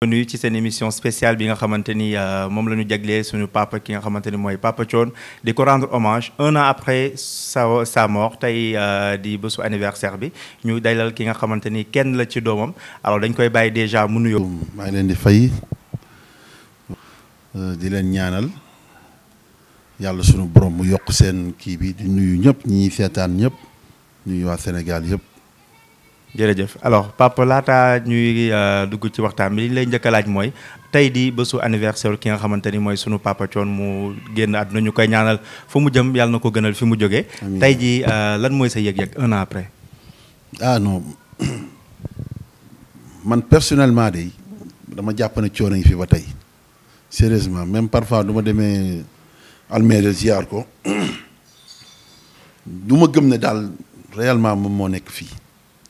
nuyu ci seen émission spéciale bi nga xamante ni moom la ñu jaglee suñu papa ki nga xamante ni mooy Papa Thione di ko rendre hommage 1 an après sa mort tey di bésu anniversaire bi ñu dalal ki nga xamante ni kenn la ci doomam alors dañ koy bàyyi déjà mu nuyoo. maa ngi leen di fay di leen ñaanal yàlla sunu borom mu yokk seen kii bi di nuyu ñëpp ñi seetaan ñëpp nuyu waa Sénégal yëpp. jërëjëf alors papa laata ñuy dugg ci waxtaan bi li ñu lay njëkk a laaj mooy tey di bésu anniversaire ki nga xamante ni mooy sunu Papa Thione mu génn àdduna ñu koy ñaanal fu mu jëm yàlla na ko gënal fi mu jógee. tey ji lan mooy sa yëg-yëg 1 an après. ah non man personnellement de dama jàpp ne Thione ngi fi ba tey sérieusement même parfois du ma demee Almere ziar ko du ma gëm ne daal réellement moom moo nekk fii.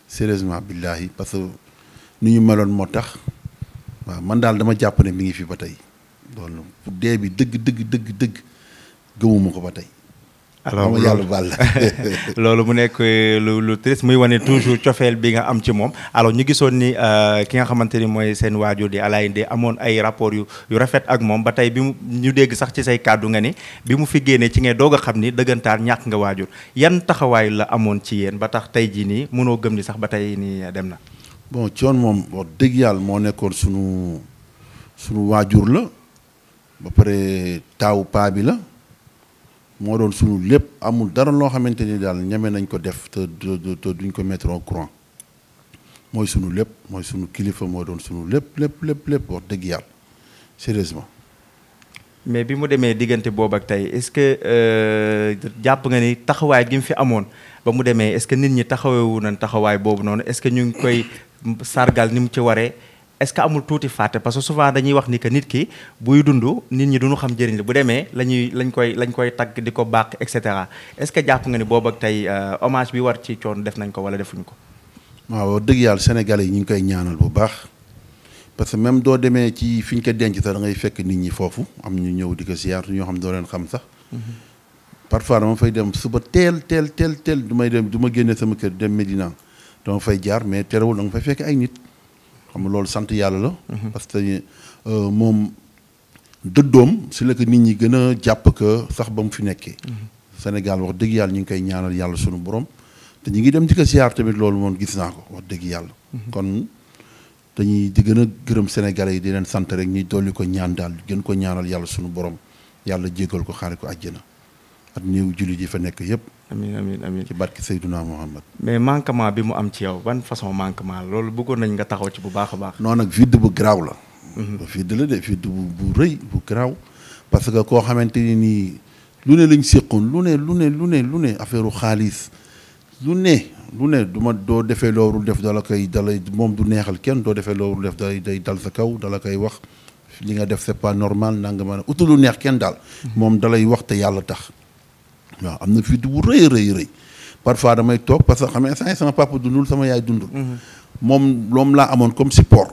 sérieusement billahi parce que ni ñu meloon moo tax waaw man daal dama jàpp ne mi ngi fi ba tey loolu dee bi dëgg gëmuma ko ba tey. alors yàlla baal la loolu mu nekk lu triste muy wane toujours cofeel bi nga am ci moom alors ñu gisoon ni ki nga xamante ni mooy seen waajur di Alain amoon ay rapport yu rafet ak moom ba tey bi mu ñu dégg sax ci say kàddu nga ni bi mu fi génnee ci ngay doog a xam ni dëggantaan ñàkk nga waajur yan taxawaay la amoon ci yéen ba tax tey jii nii mënoo gëm ni sax ba tey nii dem na. bon Thione moom wax dëgg yàlla moo nekkoon sunu waajur la ba pare taawu paa bi la. moo doon sunu lépp amul dara loo xamante ni daal ñeme nañ ko def te duñ ko mettre au courant mooy sunu lépp mooy sunu kilifa moo doon sunu lépp wax dëgg yàlla sérieusement. mais bi mu demee diggante boobu ak tey est-ce que jàpp nga ni taxawaay gi mu fi amoon ba mu demee est-ce que nit ñi taxawewu nañ taxawaay boobu noonu est-ce que ñu ngi koy sargal ni mu ci waree. est-ce que amul tuuti fàtte parce que souvent dañuy wax ni que nit ki buy dund nit ñi duñu xam njëriñ la bu demee lañ koy tagg di ko bàq et cetera est-ce que jàpp nga ni boobu ak tey hommage bi war ci Thione def nañ ko wala defuñ ko. waaw dëgg yàlla sénégalais yi ñu ngi koy ñaanal bu baax parce que même doo demee ci fi ñu ko denc sax da ngay fekk nit ñi foofu am ñu ñëw di ko ziar ñoo xam doo leen xam sax. parfois dama fay dem suba teel du ma génne sama kër dem Médina dama fay jaar mais terewul da nga fay fekk ay nit. xam nga loolu sant yàlla la. parce que moom dëddoom si la ko nit ñi gën a jàpp que sax ba mu fi nekkee. Sénégal wax dëgg yàlla ñu ngi koy ñaanal yàlla sunu borom te ñu ngi dem ci ko siyaar tamit loolu moom gis naa ko wax dëgg yàlla. kon dañuy di gën a gërëm Sénégalais yi di leen sant rek ñuy dolli ko ñaan daal gën ko ñaanal yàlla sunu borom yàlla jéggal ko xaare ko àjjana ak néew jullit yi fa nekk yëpp. amiin ci barke Seydouna Muhammad. mais manquement bi mu am ci yow ban façon manquement loolu bëggoon nañ nga taxaw ci bu baax a baax. non nag vide bu garaaw la. vide la de vide bu rëy bu garaaw parce que koo xamante ni nii lu ne lañ séqoon lu ne affaire xaalis lu ne doo defee loolu def dalay moom du neexal kenn doo defee loolu def day dal sa kaw dala koy wax li nga def c'est pas normal nanga mën a utu lu neex kenn daal. moom dalay wax te yàlla tax. waaw am na fii bu rëy parfois damay toog parce que xam nga sama papa dundul sama yaay dundul. moom laa amoon comme support.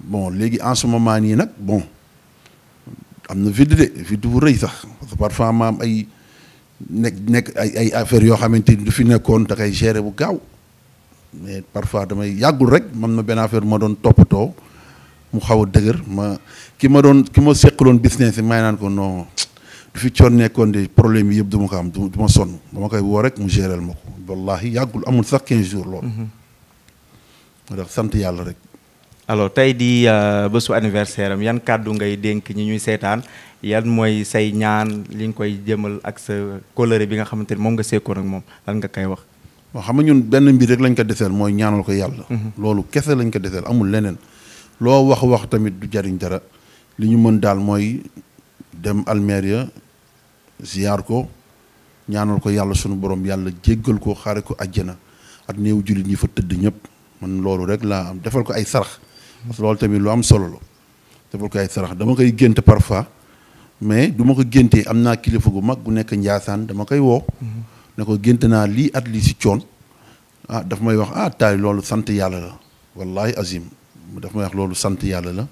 bon léegi en ce moment nii nag bon am na vide bu rëy sax parce que parfois ma am ay nekk ay affaires yoo xamante ni du fi nekkoon da koy gérer bu gaaw mais parfois damay yàggul rek man na benn affaire ma doon toppatoo mu xaw a dëgër ki ma seqaloon business yi may naan ko non. fi Thione nekkoon de problème yi yëpp du ma ko am du ma sonn dama koy woo rek mu géréel ma ko wallahi yàggul amul sax 15 jours loolu. moo tax sant yàlla rek. alors tey di bésu anniversaire am yan kàddu ngay dénk ñi ñuy seetaan yan mooy say ñaan li nga koy jëmal ak sa kóllëre bi nga xamante ni moom nga sekkoon ak moom lan nga koy wax. waaw xam nga ñun benn mbir rek lañ ko deseel mooy ñaanal ko yàlla. loolu kese lañ ko deseel amul leneen. loo wax tamit du jariñ dara li ñu mën daal mooy dem Almeria ziyaar ko ñaanal ko yàlla sunu borom yàlla jéggal ko xaare ko àjjana ak néew jullit ñi fa tëdd ñëpp man loolu rek laa am defal ko ay sarax. parce que loolu tamit lu am solo la defal ko ay sarax dama koy gént parfois mais du ma ko géntee am naa kilifa gu mag gu nekk Njaasaan dama koy woo. ne ko gént naa lii at lii si Thione daf may wax taay loolu sant yàlla la wallahi azim daf may wax loolu sant yàlla la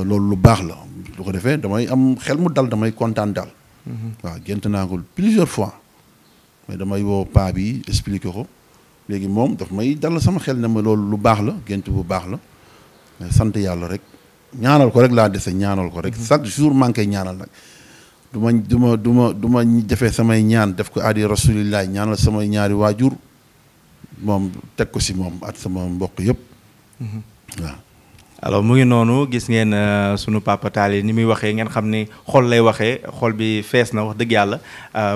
loolu lu baax la lu ko defee damay am xel mu dal damay kontaan daal. waaw gént naa ko plusieurs fois mais damay woo paa bi expliqué ko léegi moom daf may dal sama xel ne ma loolu lu baax la gént bu baax la mais sant yàlla rek ñaanal ko rek laa dese ñaanal ko rek chaque jour maa ngi koy ñaanal nag du ma defee samay ñaan def ko aadi rasulillah ñaanal samay ñaari waajur moom teg ko si moom at sama mbokk yëpp waaw. alors mu ngi noonu gis ngeen sunu papa Tally ni muy waxee ngeen xam ni xol lay waxee xol bi fees na wax dëgg yàlla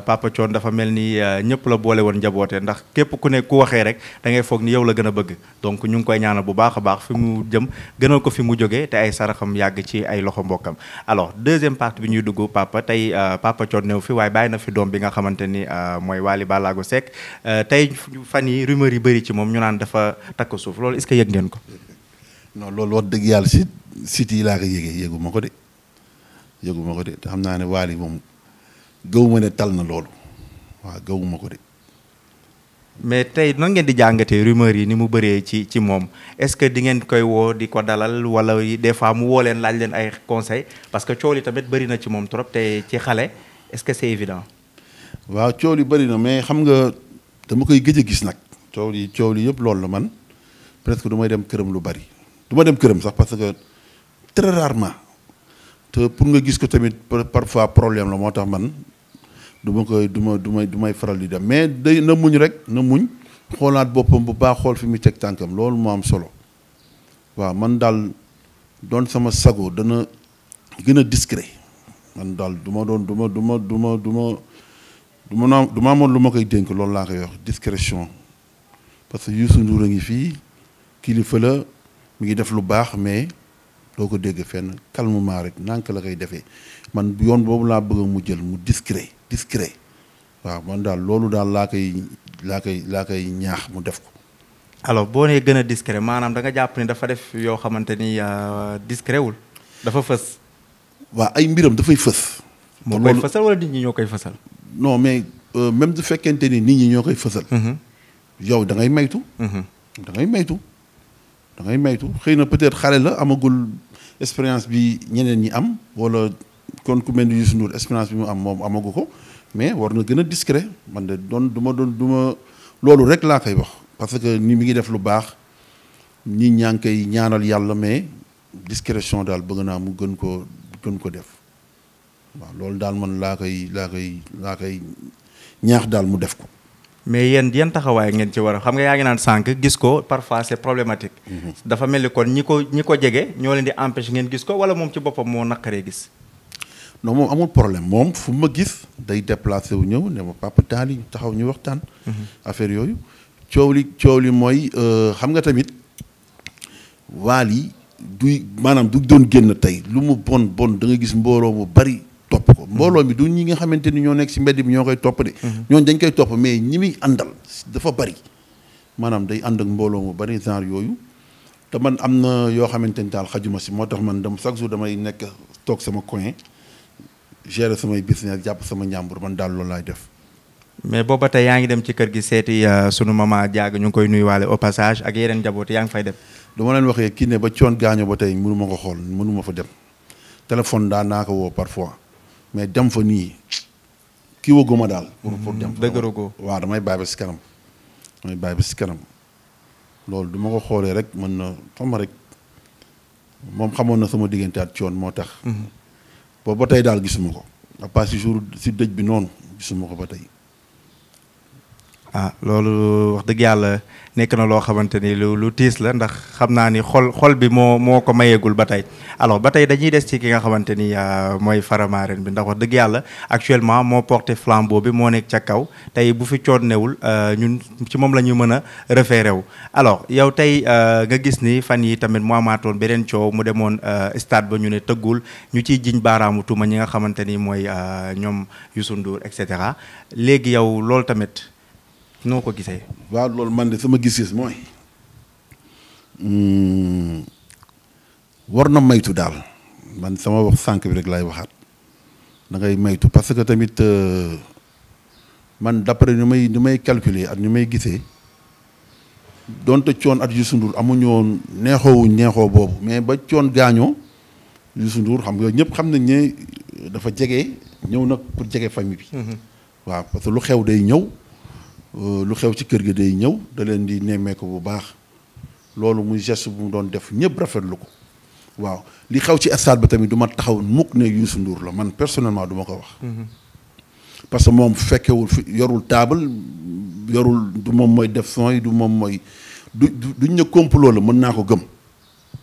papa Thione dafa mel ni ñëpp la boole woon njaboote ndax képp ku ne ku waxee rek da ngay foog ni yow la gën a bëgg donc ñu ngi koy ñaanal bu baax a baax fi mu jëm gënal ko fi mu jógee te ay saraxam yàgg ci ay loxo mbokkam. alors deuxième partie bi ñuy dugg papa tey papa Thione néew fi waaye bàyyi na fi doom bi nga xamante ni mooy Wally Ballago Seck tey fan yi rumeur yi bëri ci moom ñu naan dafa takk suuf loolu est-ce que yëg ngeen ko. non loolu wax dëgg yàlla si site yi laa ko yëgee yëgu ma ko de te xam naa ne Wally moom gëwuma ne tal na loolu waaw gëwuma ko de. mais tey nan ngeen di jàngatee rumeur yi ni mu bëree ci moom est-ce que di ngeen koy woo di ko dalal wala des fois mu woo leen laaj leen ay conseils parce que coow li tamit bëri na ci moom trop te ci xale est-ce que c'est évident. waaw coow li bëri na mais xam nga dama koy gëj a gis nag coow li yëpp loolu la man presque du may dem këram lu bari. du ma dem këram sax parce que très rarement te pour nga gis ko tamit parfois problème la moo tax man du may faral di dem mais day na muñ rek na muñ xoolaat boppam bu baax xool fi muy teg tànkam loolu moo am solo waaw man daal doon sama sago dana gën a discret man daal du ma amoon lu ma koy dénk loolu laa koy wax discrétion parce que Youssou Ndour a ngi fii kilifa la mi ngi def lu baax mais doo ko dégg fenn calmement rek nank la koy defee man yoon boobu laa bëgg mu jël mu discret waaw man daal loolu daal laa koy ñaax mu def ko. alors boo nee gën a discret maanaam da nga jàpp ni dafa def yoo xamante ni discret wul dafa fës. waaw ay mbiram dafay fës. moo koy fësal wala nit ñi ñoo koy fësal. non mais même du fekkente ni nit ñi ñoo koy fësal. yow da ngay maytu. da ngay maytu xëy na peut-être xale la amagul expérience bi ñeneen ñi am wala kon ku mel ni Youssou Ndour expérience bi mu am moom amagu ko mais war na gën a discret man de du ma loolu rek laa koy wax parce que ni mi ngi def lu baax ñi ñaa ngi koy ñaanal yàlla mais discrétion daal bëgg naa mu gën ko def waaw loolu daal man laa koy ñaax daal mu def ko. mais yéen taxawaay ngeen ci war a xam nga yaa ngi naan sànq gis ko parfois c'est problématique. dafa mel ni kon ñi ko jege ñoo leen di empêcher ngeen gis ko wala moom ci boppam moo naqaree gis. non moom amul problème moom fu ma gis day déplacé wu ñëw ne ma papa Tally taxaw ñu waxtaan. affaire yooyu coow li mooy xam nga tamit Wally maanaam du doon génn tey lu mu bon da nga gis mbooloo mu bari. topp ko mbooloo mi du ñi nga xamante ni ñoo nekk ci mbedd bi ñoo koy topp de. ñooñu dañ koy topp mais ñi muy àndal dafa bari maanaam day ànd ak mbooloo mu bari genre yooyu te man am na yoo xamante ni daal xajuma ci moo tax man chaque jour damay nekk toog sama coin gérer samay business jàpp sama njàmbur man daal loolu laay def. mais booba tey yaa ngi dem ci kër gi seeti sunu mama Diaga ñu ngi koy nuyuwaale au passage ak yeneen njaboot yaa ngi fay dem. dama leen waxee kii ne ba Thione gaañoo ba tey mënu ma ko xool mënu ma fa dem téléphone daan naa ko woo parfois. mais dem fa nii kii waguma daal. pour dem fa dëgërugoo. waaw damay bàyyi ba si kanam loolu du ma ko xoolee rek mën na xam rek moom xamoon na sama diggante ak Thione moo tax. boobu ba tey daal gisuma ko à part si jour si dëj bi noonu gisuma ko ba tey. loolu wax dëgg yàlla nekk na loo xamante ni lu tiis la ndax xam naa ni xol bi moo ko mayeegul ba tey alors ba tey dañuy des ci ki nga xamante ni mooy Faramareen bi ndax wax dëgg yàlla actuellement moo porté flambeau bi moo nekk ca kaw tey bu fi Thione newul ñun ci moom la ñu mën a référé wu. alors yow tey nga gis ni fan yi tamit mu amaatoon beneen coow mu demoon stade ba ñu ne tëggul ñu ciy jiñ baaraamu tuuma ñi nga xamante ni mooy ñoom Youssou Ndour et cetera léegi yow loolu tamit. noo ko gisee. waaw loolu man de sama gis-gis mooy war na maytu daal man sama wax sànq bi rek laay waxaat da ngay maytu parce que tamit man d'après ñu may calculer ak ñu may gisee donte Thione ak Youssou Ndour amuñu woon neexoo boobu mais ba Thione gaañoo Youssou Ndour xam nga ñëpp xam nañ ne dafa jege ñëw nag pour jege famille bi. waaw parce que lu xew day ñëw. lu xew ci kër gi day ñëw da leen di nemmee ko bu baax loolu muy geste bu mu doon def ñëpp rafetlu ko waaw li xaw ci stade ba tamit du ma taxaw mukk ne Youssou Ndour la man personnellement du ma ko wax parce que moom fekkewul fi yorul table yorul du moom mooy def son yi du moom mooy duñ ne complot la mën naa ko gëm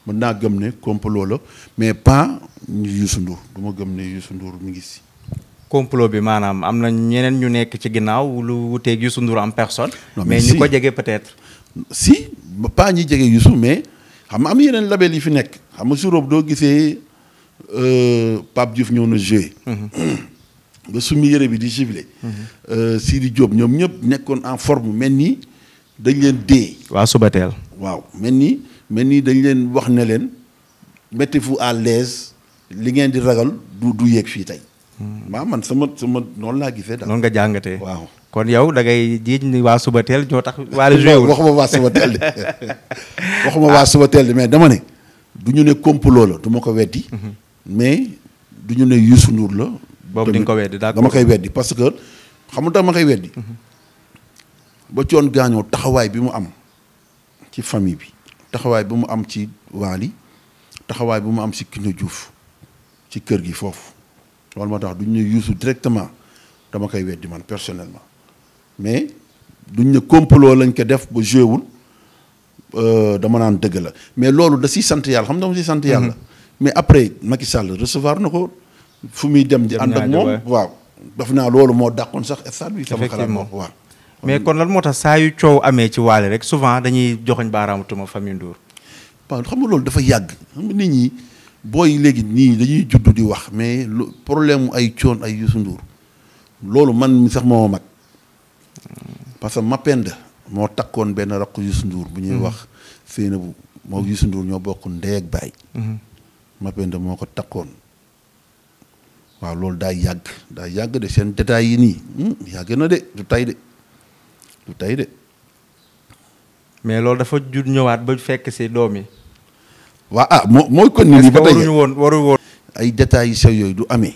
mën naa gëm ne complot la mais pas Youssou Ndour du ma gëm ne Youssou Ndour mi ngi si complot bi maanaam am na ñeneen ñu nekk ci ginnaaw lu wuteeg Youssou Ndour en personne mais si ñi ko jege peut-être si pas ñi jege Youssou mais xam nga am yeneen label yi fi nekk xam nga jour boobu doo gisee Pape Diouf ñëw na joué nga summi yére bi di gibler Sidi Diop ñoom ñëpp nekkoon en forme mel nii dañ leen dee waa Subatel waaw mel nii dañ leen wax ne leen mettez-vous à l'aise li ngeen di ragal du yéeg fii tey waaw man sama noonu laa gisee daal noonu nga jàngatee waaw kon yow da ngay jiiñ ni waa Subatel ñoo tax waa joué wul waxuma waa Subatel de waxuma waa Subatel de mais dama ne du ñu ne complot la du ma ko weddi mais du ñu ne Youssou Ndour la boobu di nga ko weddi d'accord dama koy weddi parce que xam nga tax ma koy weddi ba Thione gaañoo taxawaay bi mu am ci famille bi taxawaay bi mu am ci Wally taxawaay bi mu am ci Kiné Diouf ci kër gi foofu loolu moo tax duñ ne Youssou directement dama koy weddi man personnellement mais duñ ne complot lañ ko def ba joué wul dama naan dëgg la mais loolu da siy sant yàlla xam nga dama siy sant yàlla mais après Macky Sall recevoir na ko fu muy dem di ànd ak moom waaw def naa loolu moo dàqoon sax stade bi sama xalaat moom waaw mais kon lan moo tax saa yu coow amee ci Wally rek souvent dañuy joxoñ baaraamu tuma famille Ndour waaw xam nga loolu dafa yàgg xam nga nit ñi booy léegi nii dañuy judd di wax mais problème mu ay Thione ay Youssou Ndour loolu man mi sax moo mag parce que Mapenda moo takkoon benn rakk Youssou Ndour bu ñuy wax Seynabou moo Youssou Ndour ñoo bokk ndey ak baay Mapenda moo ko takkoon waaw loolu daa yàgg de seen détails yi nii yàgg na de du tay de mais loolu dafa jur ñëwaat ba fekk si doom yi waaw mooy kon ni ba tey waru woon ay détails yi sew yooyu du amee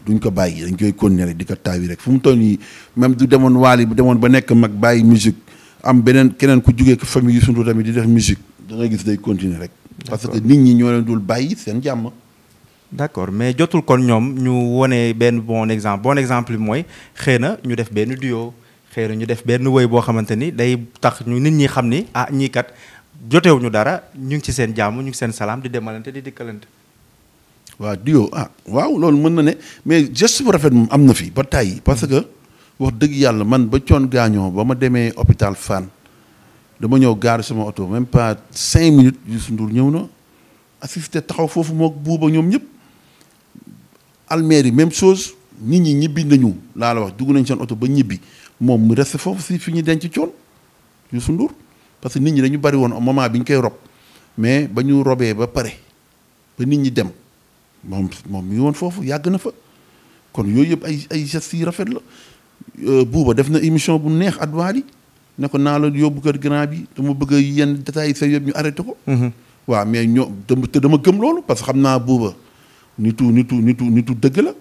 duñ ko bàyyi dañ koy continuer rek di ko taawi rek fu mu toll nii même du demoon Wally bu demoon ba nekk mag bàyyi musique am keneen ku jugee ko famille Youssou Ndour tamit di def musique da ngay gis day continuer rek parce que nit ñi ñoo leen dul bàyyi seen jàmm d'accord mais jotul kon ñoom ñu wone benn bon exemple bi mooy xëy na ñu def benn duo xëy na ñu def benn woy boo xamante ni day tax ñu nit ñi xam ni ah ñii kat jotewuñu dara ñu ngi ci seen jàmm ñu ngi seen salaam di demalante di dikkalante waaw duo waaw loolu mën na ne mais geste bu rafet moom am na fi ba tàyyi parce que wax dëgg yàlla man ba Thione gaañoo ba ma demee hôpital Fann dama ñëw gaari sama oto même pas 5 minutes Youssou Ndour ñëw na assisté taxaw foofu moo buuba ñoom ñëpp almeeri même chose nit ñi ñibbi nañu laa la wax dugg nañ seen oto ba ñibbi moom mu resté foofu si fi ñu denc Thione Youssou Ndour parce que nit ñi dañu bari woon moment bi ñu koy rob mais ba ñu robee ba pare ba nit ñi dem moom mi ngi woon foofu yàgg na fa kon yooyu yëpp ay gestes yi rafet la buuba def na émission bu neex at Wally ne ko naa la yóbbu kër grand bi dama bëgg a yenn détails yi sa yëpp ñu arrêté ko waaw mais te dama gëm loolu parce que xam naa buuba nitu dëgg la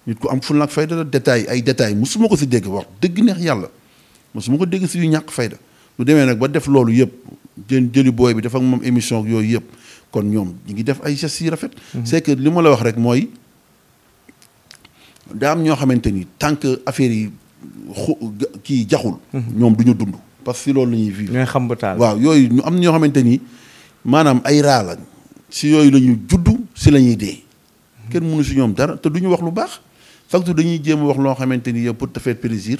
nit ku am ful nag fayda la ay détails musuma ko si dégg wax dëgg neex yàlla musuma ko dégg si yu ñàkk fayda lu demee nag ba def loolu yëpp jëli booy bi dafa ak moom émission yooyu yëpp kon ñoom ñu ngi def ay gestes yi rafet c'est que li ma la wax rek mooy daa am ñoo xamante ni tant que affaire yi kii jaxul ñoom du ñu dund parce que si loolu la ñuy vivre ñooy xam ba taal waaw yooyu ñu am ñoo xamante ni maanaam ay raa lañ si yooyu la ñuy juddu si la ñuy dee kenn mënu si ñoom dara te du ñu wax lu baax chaque jour dañuy jéem a wax loo xamante ni yow pour te faire plaisir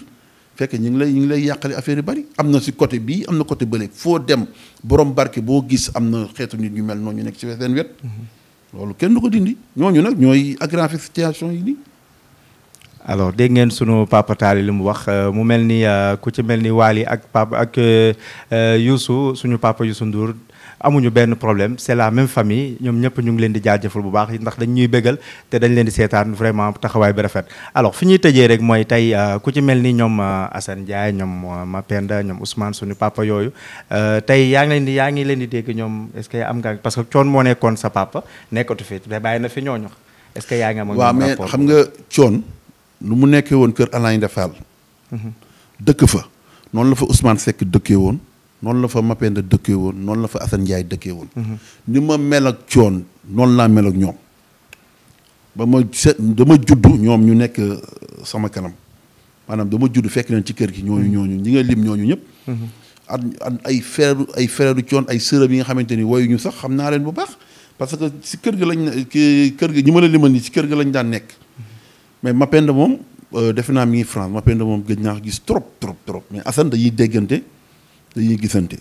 fekk ñu ngi lay yàqale affaire yu bari am na si côté bii am na côté bële foo dem borom barke boo gis am na xeetu nit ñu mel noonu ñu nekk ci seen wet loolu kenn du ko dindi ñooñu nag ñooy aggraver situation yi nii. alors dégg ngeen sunu papa Tally li mu wax mu mel ni ku ci mel ni Wally ak Youssou suñu papa Youssou Ndour amuñu benn problème c'est la même famille ñoom ñëpp ñu ngi leen di jaajëfal bu baax ndax dañ ñuy bégal te dañ leen di seetaan vraiment taxawaay bi rafet alors fi ñuy tëjee rek mooy tey ku ci mel ni ñoom Assane Ndiaye ñoom Mapenda ñoom Ousmane suñu papa yooyu tey yaa ngi leen di dégg ñoom est-ce que am nga parce que Thione moo nekkoon sa papa nekkatu fi te bàyyi na fi ñooñu est-ce que yaa ngi am waaw mais xam nga Thione lu mu nekkee woon kër Alain Defal dëkk fa noonu la fa Ousmane Seck dëkkee woon noonu la fa Mapenda dëkkee woon noonu la fa Assane Ndiaye dëkkee woon. ni ma mel ak coon noonu laa mel ak ñoom ba ma dama juddu ñoom ñu nekk sama kanam maanaam dama judd fekk leen ci kër gi ñooñu ñi nga lim ñooñu ñëpp. at ay frère coon ay sërëm yi nga xamante ni woyuñu sax xam naa leen bu baax parce que si kër gi ñi ma la limal nii si kër gi lañ daan nekk mais Mapenda moom defe naa mi ngi France Mapenda moom gëj naa ko gis trop mais Assane dañuy déggante dañuy gisante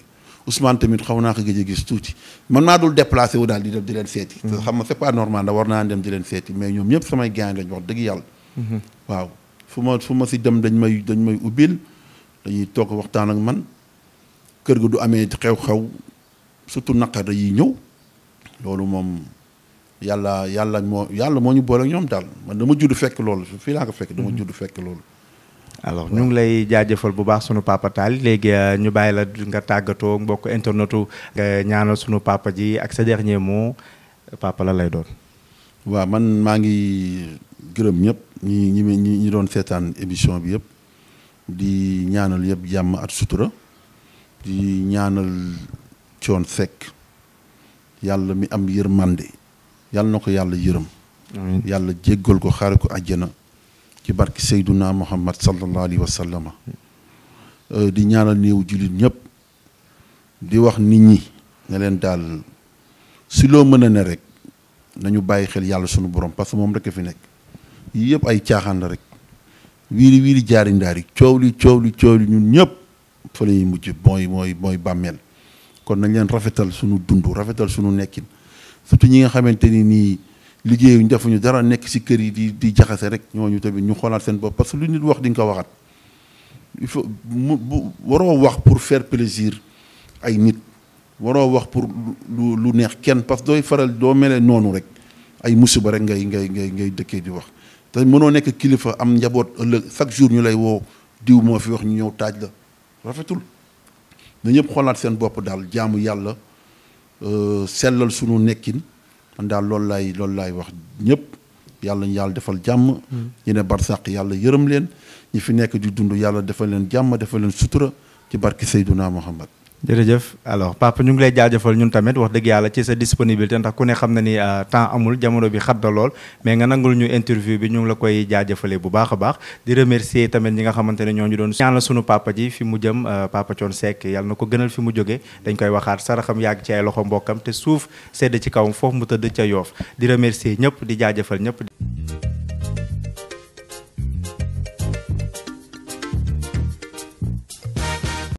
Ousmane tamit xaw naa ko gëj a gis tuuti man maa dul déplacé wu daal di dem di leen seeti. xam nga c'est pas normal da war naa dem di leen seeti mais ñoom ñëpp samay gaañ lañ wax dëgg yàlla. waaw fu ma si dem dañ may ubbil dañuy toog waxtaan ak man kër ga du amee xew-xew surtout naqar dañuy ñëw loolu moom yàlla moo ñu boole ak ñoom daal man dama judd fekk loolu fii laa ko fekk dama judd fekk loolu. alors ñu ngi lay jaajëfal bu baax sunu papa Tall léegi ñu bàyyi la nga tàggatoo mbokk internetu nga ñaanal sunu papa ji ak sa dernier mot papa la lay doon. waaw man maa ngi gërëm ñëpp ñi doon seetaan émission bi yëpp di ñaanal yëpp jàmm at sutura di ñaanal Thione Seck yàlla mi am yërmande yàlla na ko yàlla yërëm. yàlla jéggal ko xaare ko àjjana. ci barki Seyduna Muhammad sallallahu alayhi wa sallam di ñaanal néew jullit ñëpp di wax nit ñi ne leen daal si loo mën a ne rek nañu bàyyi xel yàlla sunu borom parce que moom rek a fi nekk yii yëpp ay caaxaan la rek wiiri jaari ndaari coow li ñun ñëpp fa la ñuy mujj mooy bàmmeel kon nañ leen rafetal sunu dund rafetal sunu nekkin surtout ñi nga xamante ni nii liggéeyuñ defuñu dara nekk ci kër yi di jaxase rek ñooñu tamit ñu xoolaat seen bopp parce que lu nit wax di nga ko waxaat il faut waroo wax pour faire plaisir ay nit waroo wax pour lu neex kenn parce que doo melee noonu rek ay musiba rek ngay dëkkee di wax te mënoo nekk kilifa am njaboot ëllëg chaque jour ñu lay woo diw moo fi wax ñu ñëw taaj la rafetul na ñëpp xoolaat seen bopp daal jaamu yàlla sellal sunu nekkin man daal loolu laay wax ñëpp yàlla ñu yàlla defal jàmm. ñu ne barsàq yàlla yërëm leen ñi fi nekk di dund yàlla defal leen jàmm defal leen sutura ci barki Seyduna Muhammad. jërëjëf alors papa ñu ngi lay jaajëfal ñun tamit wax dëgg yàlla ci sa disponibilité ndax ku ne xam na ni temps amul jamono bi xat na lool mais nga nangul ñu interview bi ñu ngi la koy jaajëfalee bu baax a baax di remercier tamit ñi nga xamante ne ñoo ñu doon ñaanal sunu papa ji fi mu jëm papa Thione Seck yàlla na ko gënal fi mu jóge dañ koy waxaat saraxam yàgg ci ay loxo mbokkam te suuf sedd ci kawam foofu mu tëdd ca Yoof di remercier ñëpp di jaajëfal ñëpp